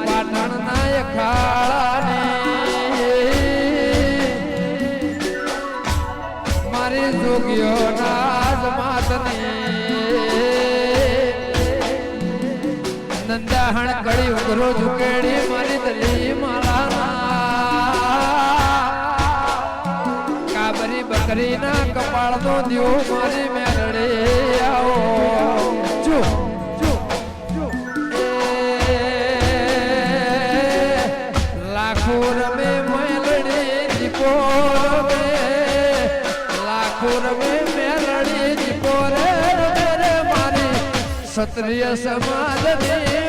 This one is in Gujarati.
પાટણ ના અખાડાની મારી જોગીઓ નાજ માતની નંદાહણ કડી ઉઘરો ઝુકેડી મારી દલી માળાના કાબરી બકરી ના કપાળ નો દીવો મારી મેરડે આવો જો લાખો રમે મેલડી દીપો રમે લાખો રમે મેલડી દીપો રે મારી ક્ષત્રિય સમાજ